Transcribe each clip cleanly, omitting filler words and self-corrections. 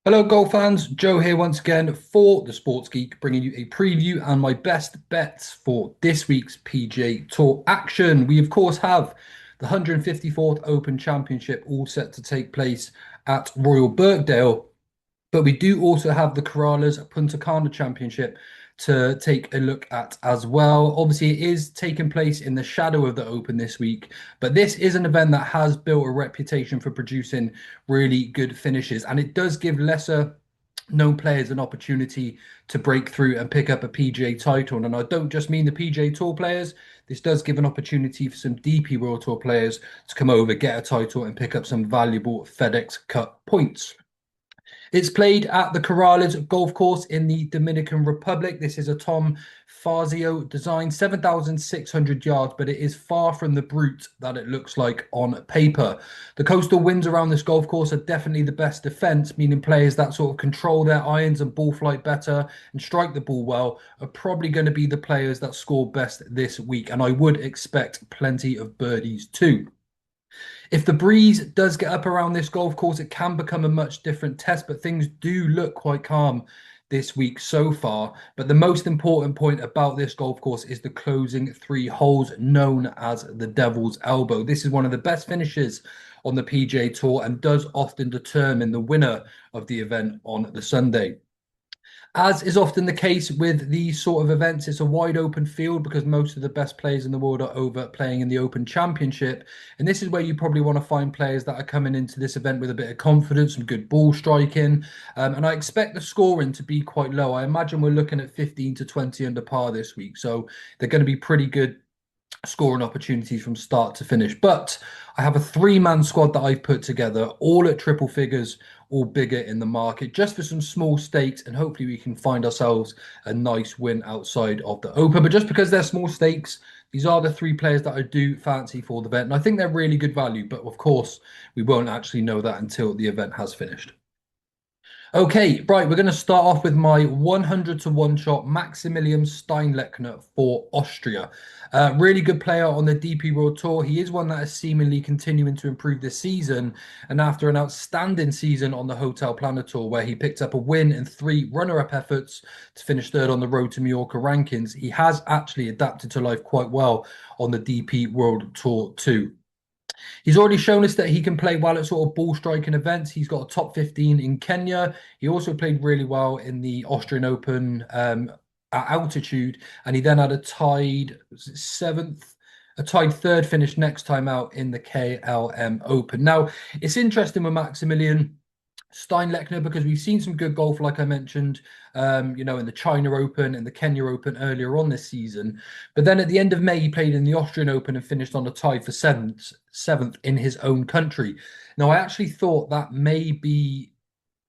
Hello, golf fans. Joe here once again for the Sports Geek, bringing you a preview and my best bets for this week's PGA Tour action. We, of course, have the 154th Open Championship all set to take place at Royal Birkdale, but we do also have the Corales Puntacana Championship to take a look at as well. Obviously, it is taking place in the shadow of the Open this week, but this is an event that has built a reputation for producing really good finishes, and it does give lesser known players an opportunity to break through and pick up a PGA title. And I don't just mean the PGA Tour players. This does give an opportunity for some DP World Tour players to come over, get a title, and pick up some valuable FedEx Cup points. It's played at the Corales Golf Course in the Dominican Republic. This is a Tom Fazio design, 7,600 yards, but it is far from the brute that it looks like on paper. The coastal winds around this golf course are definitely the best defense, meaning players that sort of control their irons and ball flight better and strike the ball well are probably going to be the players that score best this week. And I would expect plenty of birdies too. If the breeze does get up around this golf course, it can become a much different test, but things do look quite calm this week so far. But the most important point about this golf course is the closing three holes, known as the Devil's Elbow. This is one of the best finishes on the PGA Tour and does often determine the winner of the event on the Sunday. As is often the case with these sort of events, it's a wide open field because most of the best players in the world are over playing in the Open Championship. And this is where you probably want to find players that are coming into this event with a bit of confidence, some good ball striking. And I expect the scoring to be quite low. I imagine we're looking at 15 to 20 under par this week. So they're going to be pretty good scoring opportunities from start to finish. But I have a three-man squad that I've put together, all at triple figures or bigger in the market, just for some small stakes, and hopefully we can find ourselves a nice win outside of the Open. But just because they're small stakes, these are the three players that I do fancy for the event, and I think they're really good value. But of course, we won't actually know that until the event has finished. Okay, right, we're going to start off with my 100 to 1 shot Maximilian Steinlechner for Austria. Really good player on the DP World Tour. He is one that is seemingly continuing to improve this season. And after an outstanding season on the Hotel Planet Tour, where he picked up a win and three runner-up efforts to finish third on the Road to Mallorca rankings, he has actually adapted to life quite well on the DP World Tour too. He's already shown us that he can play well at sort of ball striking events. He's got a top 15 in Kenya. He also played really well in the Austrian Open at altitude, and he then had a tied seventh, a tied third finish next time out in the KLM Open. Now, it's interesting with Maximilian Steinlechner because we've seen some good golf, like I mentioned, in the China Open and the Kenya Open earlier on this season. But then at the end of May, he played in the Austrian Open and finished on a tie for seventh in his own country. Now, I actually thought that may be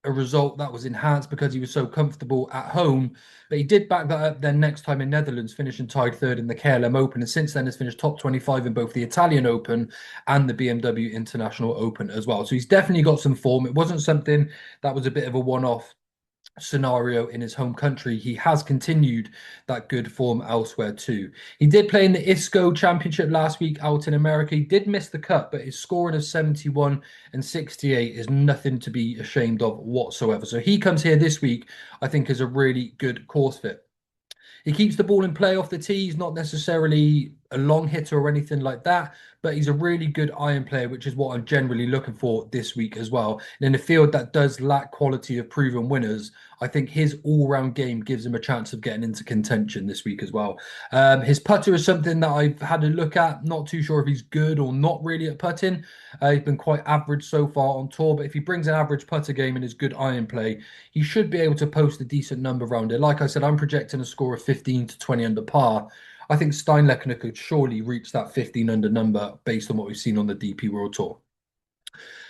a result that was enhanced because he was so comfortable at home. But he did back that up then next time in Netherlands, finishing tied third in the KLM Open. And since then has finished top 25 in both the Italian Open and the BMW International Open as well. So he's definitely got some form. It wasn't something that was a bit of a one-off scenario in his home country. He has continued that good form elsewhere too. He did play in the ISCO Championship last week out in America. He did miss the cut, but his scoring of 71 and 68 is nothing to be ashamed of whatsoever. So he comes here this week, I think, is a really good course fit. He keeps the ball in play off the tee. He's not necessarily a long hitter or anything like that, but he's a really good iron player, which is what I'm generally looking for this week as well. And in a field that does lack quality of proven winners, I think his all-round game gives him a chance of getting into contention this week as well. His putter is something that I've had a look at. Not too sure if he's good or not really at putting. He's been quite average so far on tour, but if he brings an average putter game and his good iron play, he should be able to post a decent number around it. Like I said, I'm projecting a score of 15 to 20 under par. I think Steinlechner could surely reach that 15 under number based on what we've seen on the DP World Tour.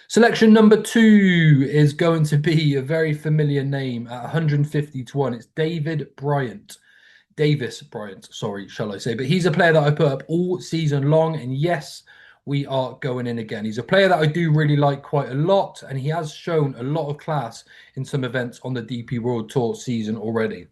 Selection number two is going to be a very familiar name at 150 to 1. It's Davis Bryant, sorry, shall I say. But he's a player that I put up all season long. And yes, we are going in again. He's a player that I do really like quite a lot. And he has shown a lot of class in some events on the DP World Tour season already.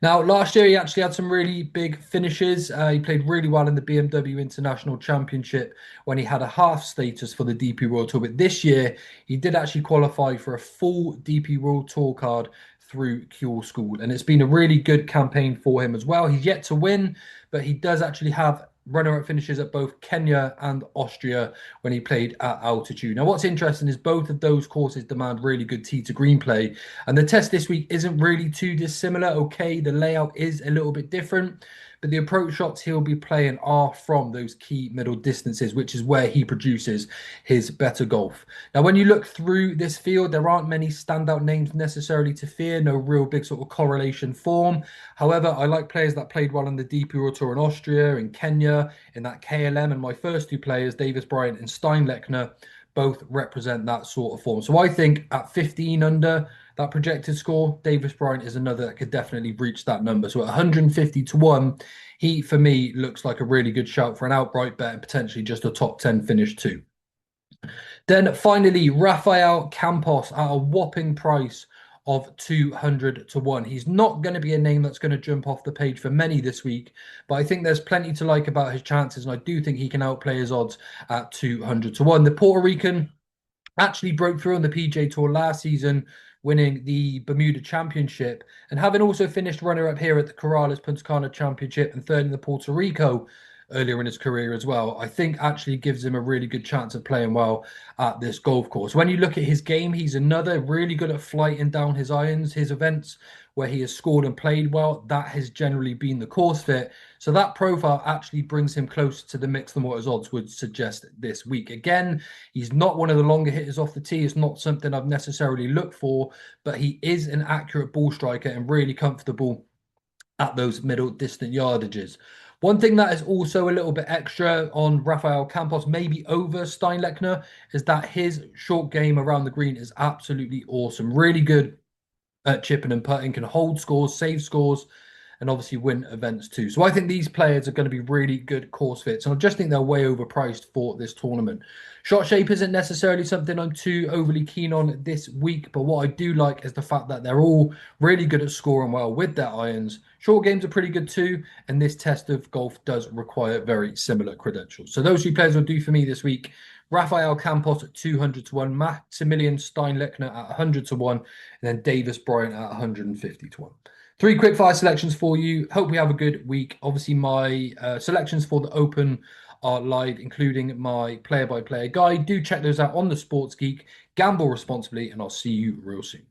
Now, last year he actually had some really big finishes. He played really well in the BMW International Championship when he had a half status for the DP World Tour. But this year he did actually qualify for a full DP World Tour card through Cure School, and it's been a really good campaign for him as well. He's yet to win, but he does actually have runner-up finishes at both Kenya and Austria when he played at altitude. Now, what's interesting is both of those courses demand really good tee to green play, and the test this week isn't really too dissimilar. Okay, the layout is a little bit different, but the approach shots he'll be playing are from those key middle distances, which is where he produces his better golf. Now, when you look through this field, there aren't many standout names necessarily to fear, no real big sort of correlation form. However, I like players that played well on the DP World Tour in Austria, in Kenya, in that KLM, and my first two players, Davis Bryant and Steinlechner, both represent that sort of form. So I think at 15 under that projected score, Davis Bryant is another that could definitely reach that number. So at 150 to 1, he, for me, looks like a really good shout for an outright bet and potentially just a top 10 finish too. Then finally, Rafael Campos at a whopping price of 200 to 1. He's not going to be a name that's going to jump off the page for many this week, but I think there's plenty to like about his chances, and I do think he can outplay his odds at 200 to 1. The Puerto Rican actually broke through on the PGA Tour last season, winning the Bermuda Championship, and having also finished runner-up here at the Corales Puntacana Championship and third in the Puerto Rico earlier in his career as well, I think actually gives him a really good chance of playing well at this golf course. When you look at his game, he's another really good at flighting down his irons. His events where he has scored and played well, that has generally been the course fit. So that profile actually brings him closer to the mix than what his odds would suggest this week. Again, he's not one of the longer hitters off the tee. It's not something I've necessarily looked for, but he is an accurate ball striker and really comfortable at those middle distant yardages. One thing that is also a little bit extra on Rafael Campos, maybe over Steinlechner, is that his short game around the green is absolutely awesome. Really good at chipping and putting, can hold scores, save scores, and obviously win events too. So I think these players are going to be really good course fits, and I just think they're way overpriced for this tournament. Shot shape isn't necessarily something I'm too overly keen on this week, but what I do like is the fact that they're all really good at scoring well with their irons. Short games are pretty good too, and this test of golf does require very similar credentials. So those two players will do for me this week. Rafael Campos at 200 to 1, Maximilian Steinlechner at 100 to 1, and then Davis Bryant at 150 to 1. Three quick fire selections for you. Hope we have a good week. Obviously, my selections for the Open are live, including my player-by-player guide. Do check those out on the Sports Geek. Gamble responsibly, and I'll see you real soon.